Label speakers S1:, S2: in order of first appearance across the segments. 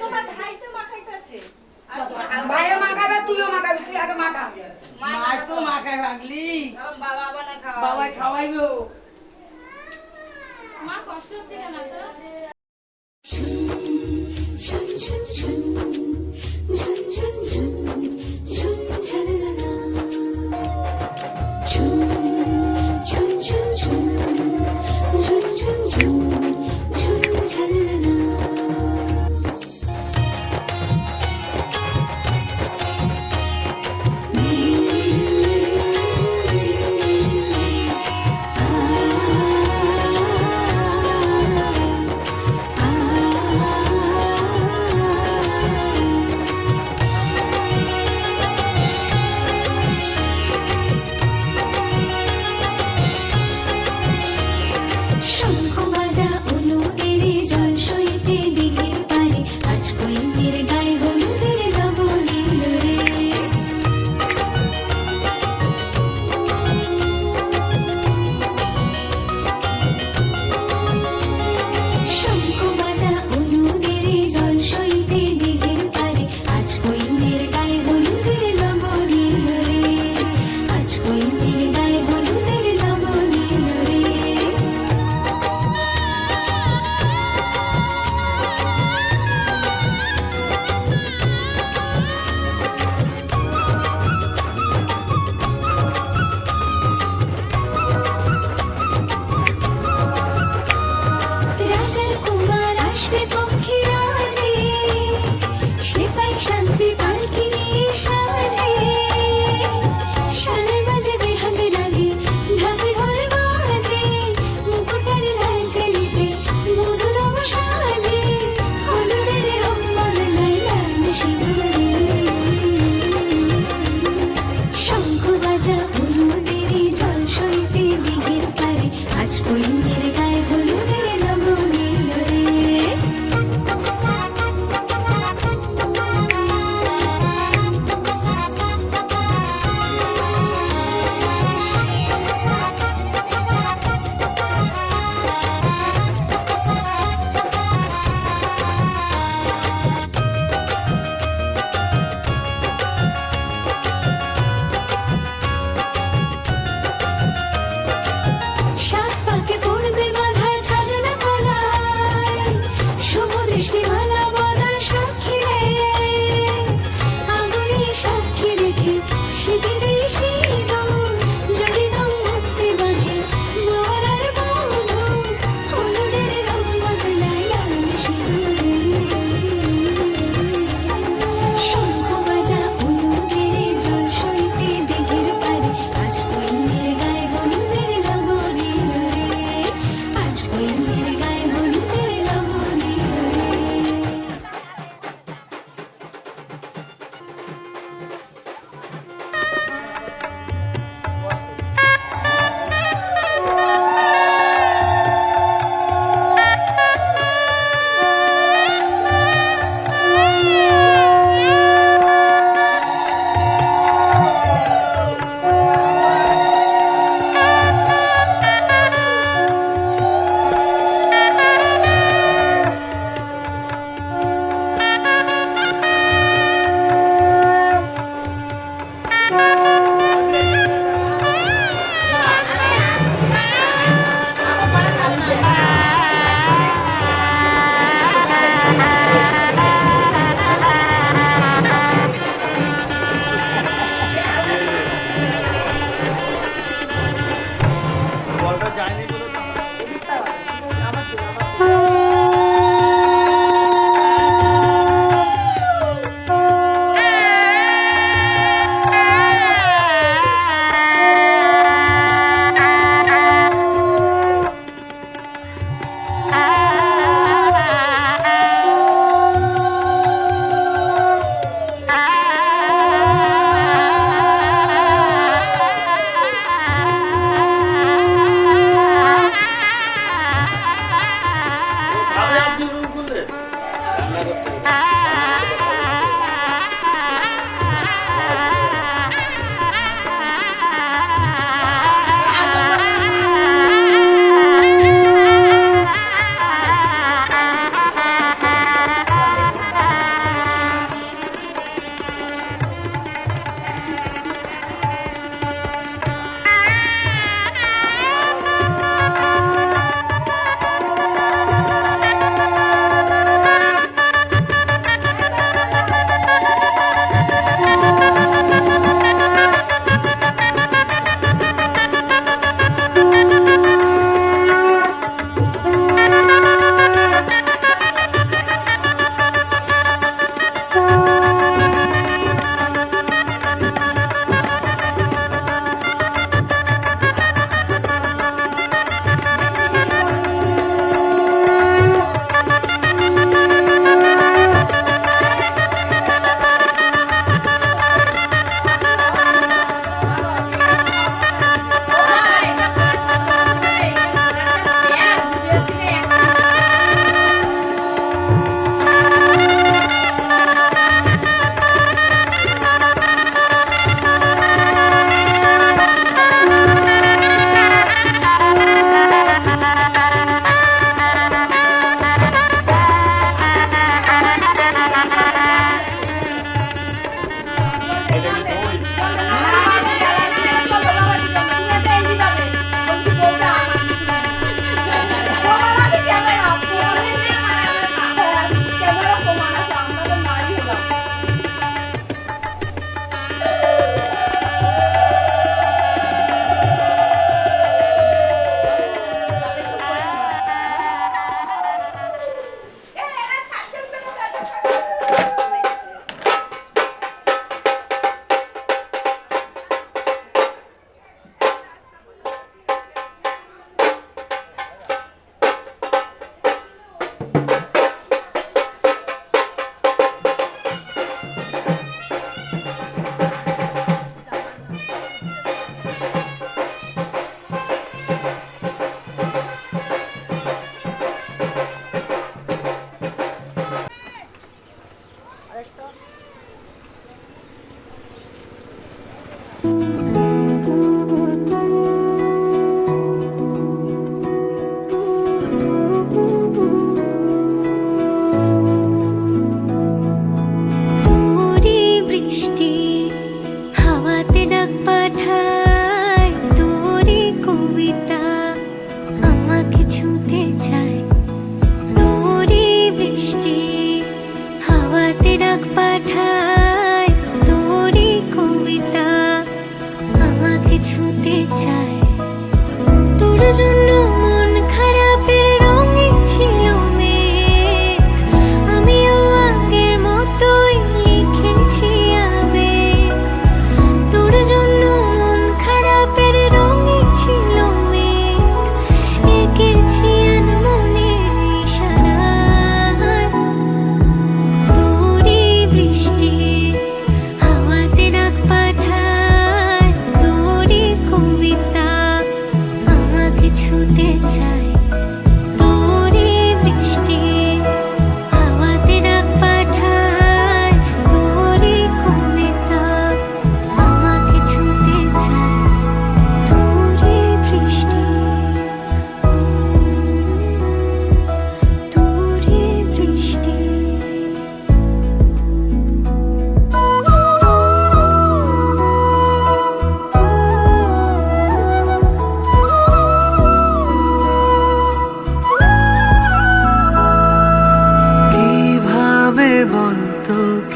S1: তোমার ভাই তো মাখাইতেছে
S2: ভাইও মাখাবে তুইও মাখাবি তুই আগে মাখা
S1: মা তো মাখাই ভাগলি বাবা বানা খাওয়া
S2: বাবা খাওয়াইবো
S1: মা কষ্ট হচ্ছে কেন তো
S3: ছুন ছুন ছুন ছুন ছুন ছুন ছুন ছননা ছুন ছুন ছুন ছুন ছুন ছুন ছুন ছুন ছননা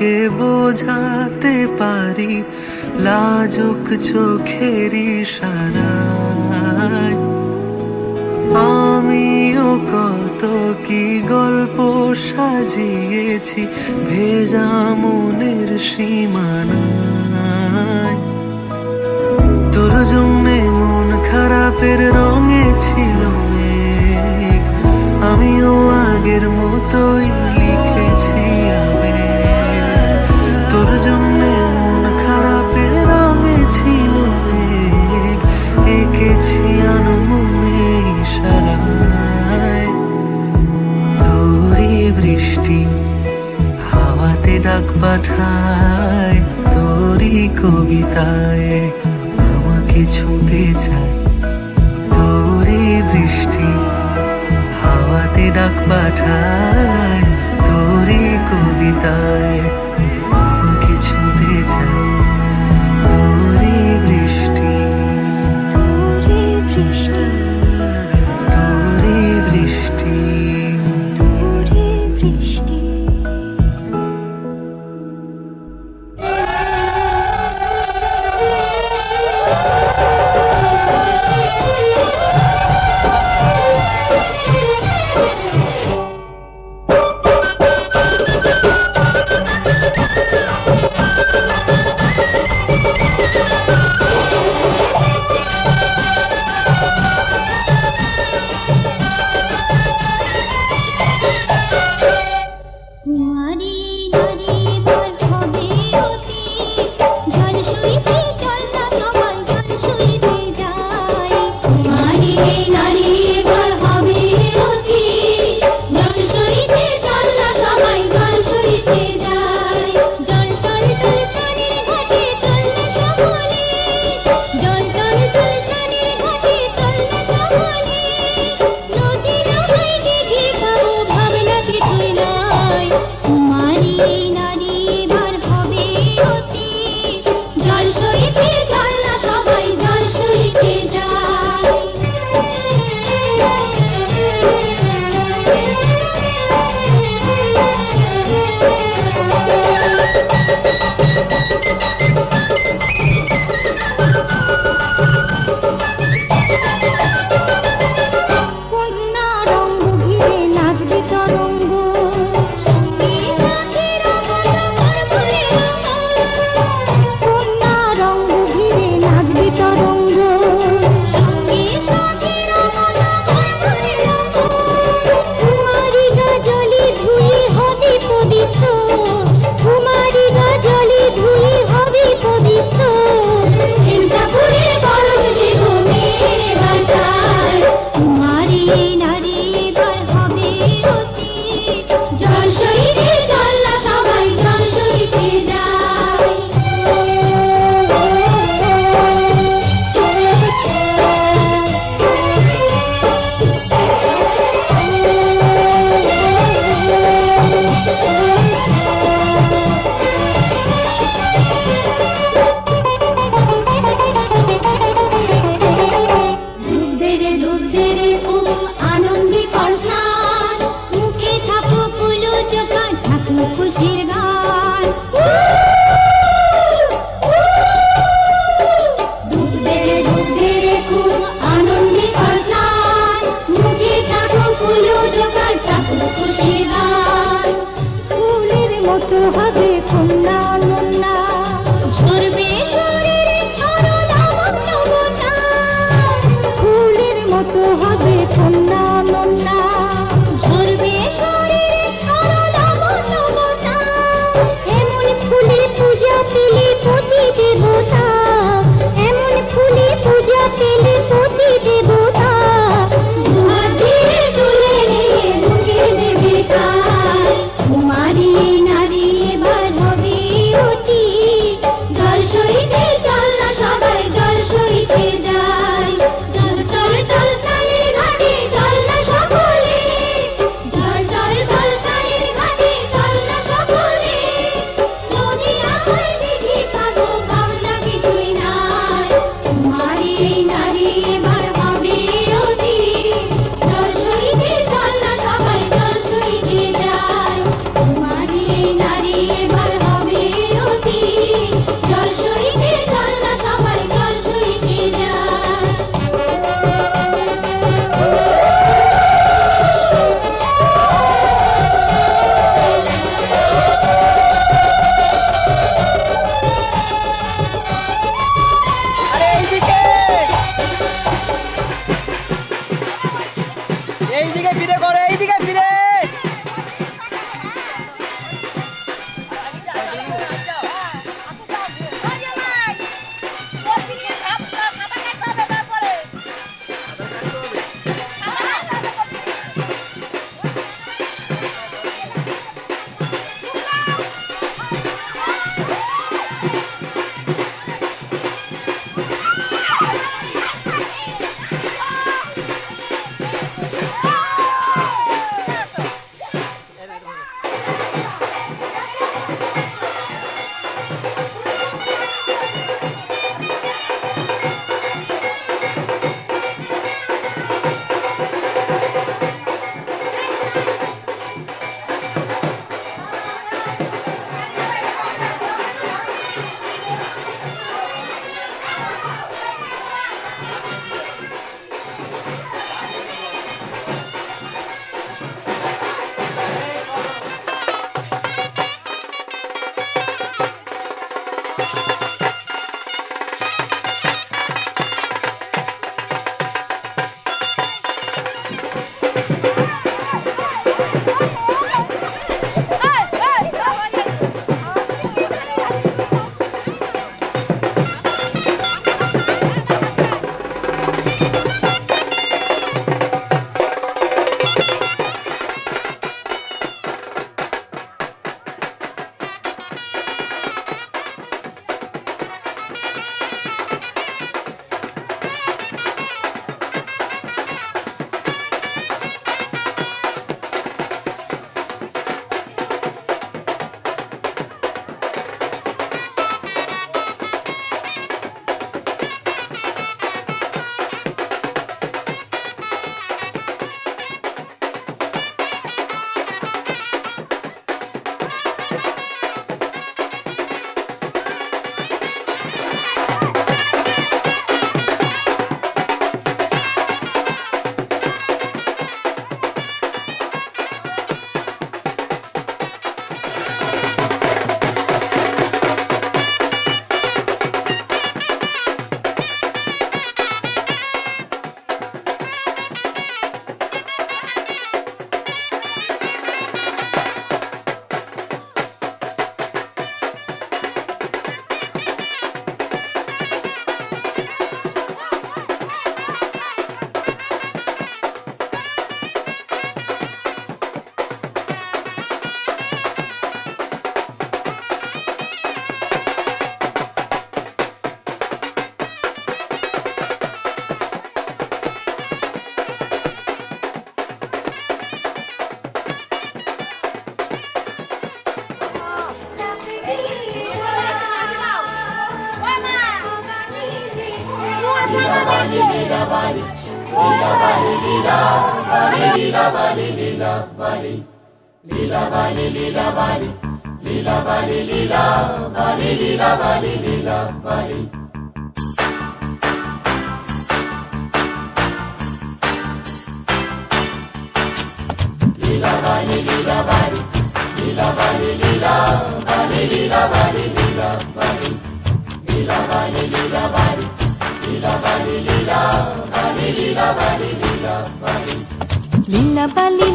S4: তোকে বোঝাতে পারি লাজুক চোখের ইশারায়। আমিও কত কি গল্প সাজিয়েছি ভেজা মনের সীমানায়। তোর জন্যে মন খারাপের রঙে ছিল মেঘ, আমিও আগের মতোই লিখেছি আবেগ। তোর জন্যে মন খারাপের রঙে ছিল মেঘ, এঁকেছি আনমনে ইশারায়। তোরই বৃষ্টি হাওয়াতে ডাক পাঠায়, তোরই কবিতায় আমাকে ছুঁতে চায়। তোরই বৃষ্টি হাওয়াতে ডাক পাঠায়, তোরই কবিতায় আমাকে ছুঁতে চায়। তোরই বৃষ্টি,
S3: তোরে বৃষ্টি,
S4: তোরই বৃষ্টি।
S3: তোরে বৃষ্টি।
S5: কুমারী নারী বার হবে অতি, জল সইতে চল না সবাই জল সইতে যায়। কুমারী নারী বার হবে অতি, জল সইতে চল না সবাই জল সইতে যায়। জল টল টল স্নানের ঘাটে চল না সকলে, জল টল টল স্নানের ঘাটে চল না সকলে। নদী নয় দিঘি খাবো ভাবনা কিছুই নয়। কুমারী নারী এবার হবে অতি, জল সইতে চল না সবাই জল সইতে যায়। কন্যা রঙ্গ ঘিরে নাচবে তরঙ্গ, কি সাথীর মতো করবরে রঙ্গ। কন্যা রঙ্গ ঘিরে নাচবে তরঙ্গ, কি সাথীর মতো করবরে রঙ্গ। কুমারীরা জলে ধুয়ে হবে পবিত্র, কুমারীরা জলে ধুয়ে হবে পবিত্র। চিন্তাপুরে বরফ যে ঘুমের বাঁচায়। কুমারী নারী এবার হবে অতি, জল সইতে চল না সবাই জল সইতে যায়। ডুব দে রে খুব আনন্দে কর স্নান, মুখে থাকো কুলো চোখা ঠাকুর খুশির গান। ডুব দে রে খুব আনন্দে কর স্নান, মুখে থাকো কুলো চোখা ঠাকুর খুশির গান। ফুলের মতো হবে কন্যা নন্যা, ঝরবে শরীরে ঝড় লাবণ্য বন্যা। ফুলের মতো হবে কন্যা নন্যা, ঝরবে শরীরে ঝড় লাবণ্য বন্যা। এমন ফুলে পূজা পেলে পতি দেবতা, এমন ফুলে পূজা পেলে পতি দেবতা। দুহাত দিয়ে তুলে নিয়ে ঢুকে দেবে তাই। কুমারী নারী এবার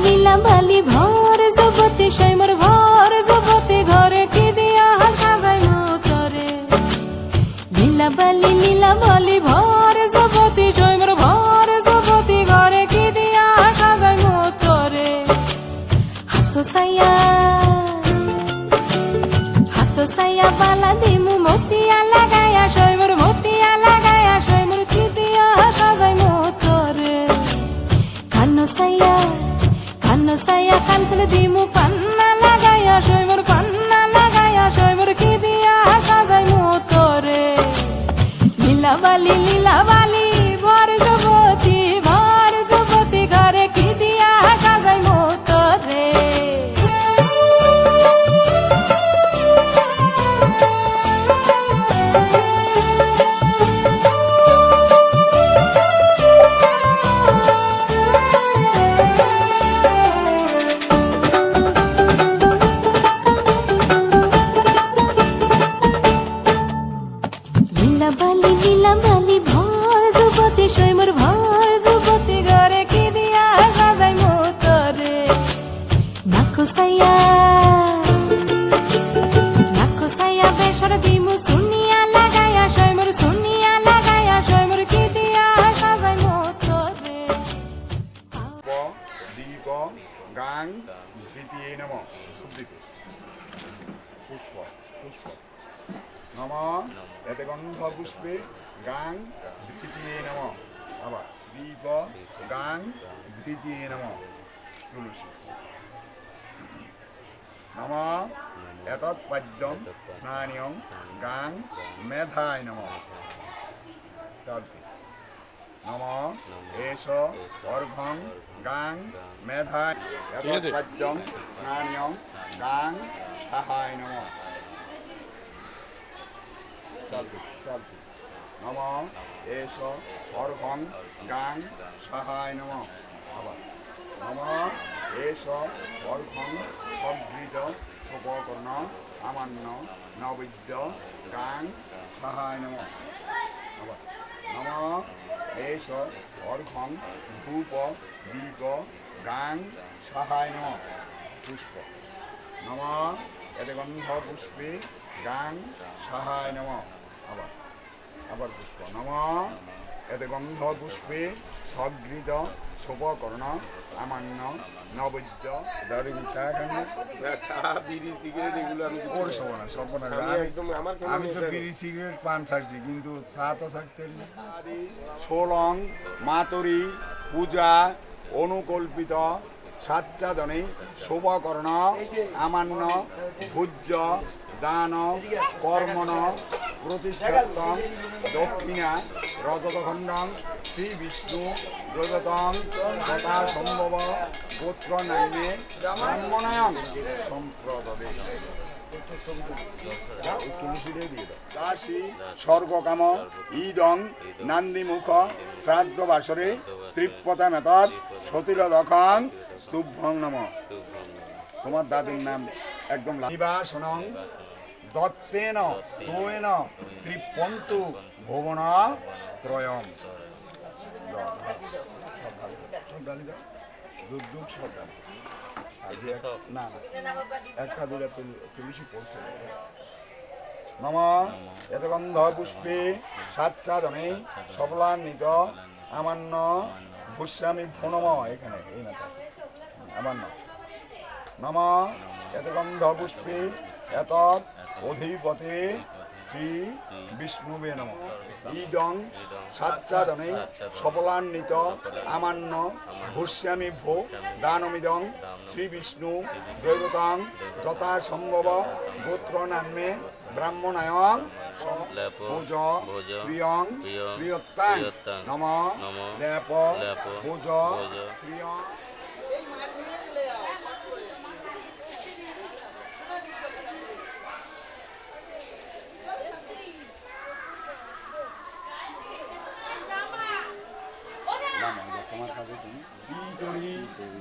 S6: লীলা বালি ভর জগতে সৈমর ভর জগতে ঘরে কি দিয়া সাজাই মতরে লীলা বালি ভর জগতে সৈমর ভর জগতে ঘরে কি দিয়া সাজাই মতরে হাত সাইয়া বালা দিমু মতিয়া লাগায়া সৈমর মতিয়া লাগায়া সৈমর কি দিয়া সাজাই মতরে কানো সাইয়া কান খুলে দিমু পান্না লাগায়া সৈমর পান্না লাগায়া সৈমর কি দিয়া সাজাই মতরে লীলা বালি ভর যুবতী ঘরে কি দিয়া সাজাই মতরে লীলা বালি ভর যুবতী সৈমর ভর যুবতী ঘরে কি দিয়া সাজাই মতরে নাকো সাইয়া বেসর দিমু সুনিয়া লাগায়া সৈমর কি দিয়া সাজাই মতরে
S7: দীপ গাং দ্বিতীয় নম পুষ্প নম এতে গন্ধ পুষ্পে গাং দ্বিতীয় নম আবার দীপ গাং দ্বিতীয় নম তুলসী নম এতৎপাদ্যম স্নানিয়ং গাং মেধায় নম চলতি নম এষ অর্ঘং গাং মেধায় এতৎপাদ্যম স্নানিয়ং গাং সাহায় নম চলতি নম এষ অর্ঘং গাং সাহায় নম আবার নম এষ অর্ঘং সদ্গৃত শুভকর্ণ আমান্য নৈবেদ্য গাং সাহায় নম আবার নম এষ অর্ঘং ধূপ দীপ গাং সাহায় নম পুষ্প নম এতে গন্ধ পুষ্পে গাং সাহায় নম আবার পুষ্প নম এতে গন্ধ পুষ্পে সগৃত শুভকর্ণ আমান্য নৈবেদ্য দাদু চা আমি তো বিড়ি সিগারেট পান ছাড়ছি কিন্তু চা তো ছাড়তে সোলং মাতুরি পূজা অনুকল্পিত সাচ্চাদনে শুভকর্ণ আমান্য ভূজ্য দান কর্মণ প্রতিষ্ঠাত্তং দক্ষিণা রজতখণ্ডং শ্রী বিষ্ণু রজতং তথা সম্ভব গোত্র নামে ব্রাহ্মণায়ং সম্প্রদদে দাসী স্বর্গকাম ইদং নান্দিমুখ শ্রাদ্ধ বাসরে তৃপ্যতা মেতদ সতীরদখং তুভ্যং নম। তোমার দাদুর নাম একদম নিবাসনং দত্তেন তোয়েন ত্রিপন্তু ভুবন ত্রয়ম। দুর্দুগ সব না একটা দুটা তুলসী পড়ছে। নম এত গন্ধ পুষ্পে সাচ্চাদনে সফলান্বিত আমান্য ভূস্বামী ধনম এখানে এই মাথা আমান্য। নম এত গন্ধ পুষ্পে এত অধিপতে শ্রী বিষ্ণুবে নমঃ। ইদং সাচ্চাদনে সফলান্বিত আমান্য ভূষ্যামি ভো দানমিদং শ্রী বিষ্ণু দৈবতাং যথাসম্ভব গোত্রনামে ব্রাহ্মণায়ং ভোজ প্রিয়ং প্রিয়ত্তাং নমঃ লেপ ভোজ প্রিয়ং।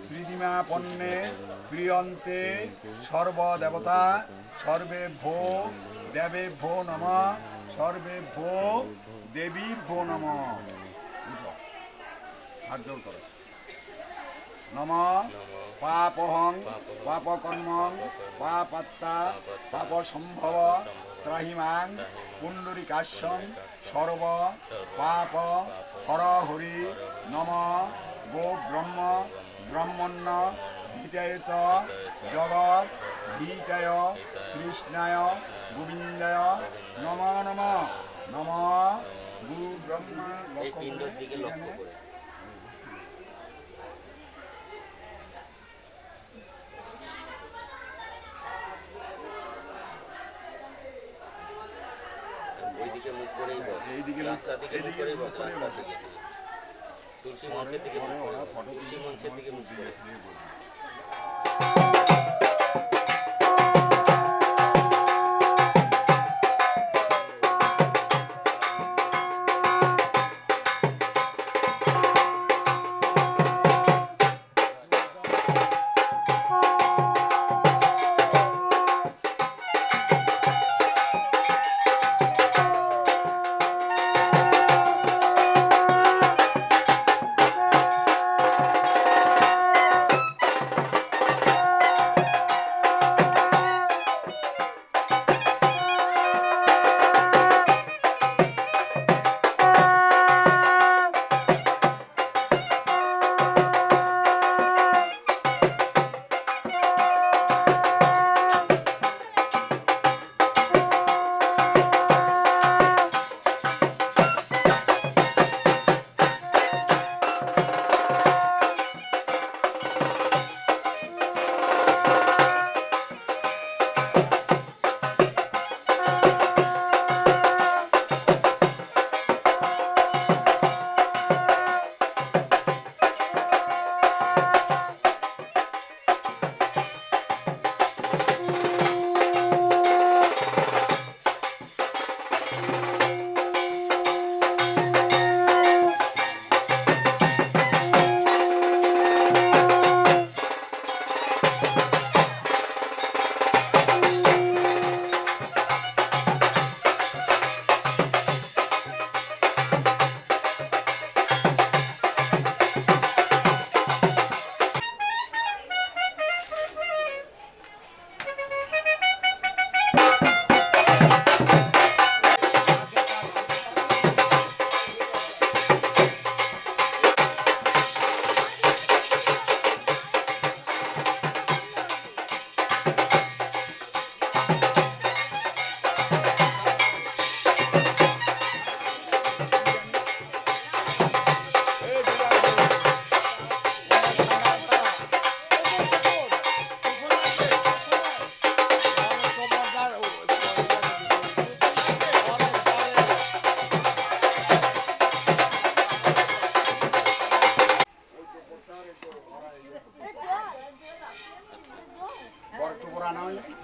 S7: প্রীতিমা পণ্যে প্রিয়ন্তে সর্বদেবতা সর্বে ভো দেবে ভো নম সর্বে ভো দেবী ভো নম। হাত জোর করো। নম পাপহং পাপকর্মং পাপাত্তা পাপ সম্ভব ত্রাহিমাং পুণ্ডরিকাশ্যং সর্ব পাপ হরহরি নম গো ব্রহ্ম ব্রহ্মণ্য হিতায় চ জগৎ হিতায় কৃষ্ণায় গোবিন্দায় নম নম নম গুরু ব্রহ্মা
S8: এইদিকে মুখ করেই বস,
S7: এইদিকে
S8: রাস্তার দিকে মুখ করেই বস, রাস্তার দিকে। তুলসী মঞ্চের দিকে মুখ করে, তুলসী মঞ্চের দিকে মুখ করে।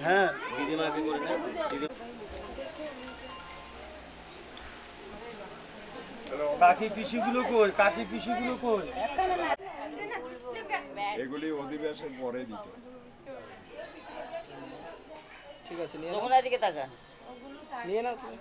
S8: হ্যাঁ দিদিমাকে করে নেন।
S9: কাকি পিসিগুলো কই, কাকি পিসিগুলো কই?
S7: এগুলি অধিবেশের পরে দিত।
S9: ঠিক আছে, নিয়ে
S1: তোমরা এদিকে তাকা।
S9: নিয়ে নাও তুমি।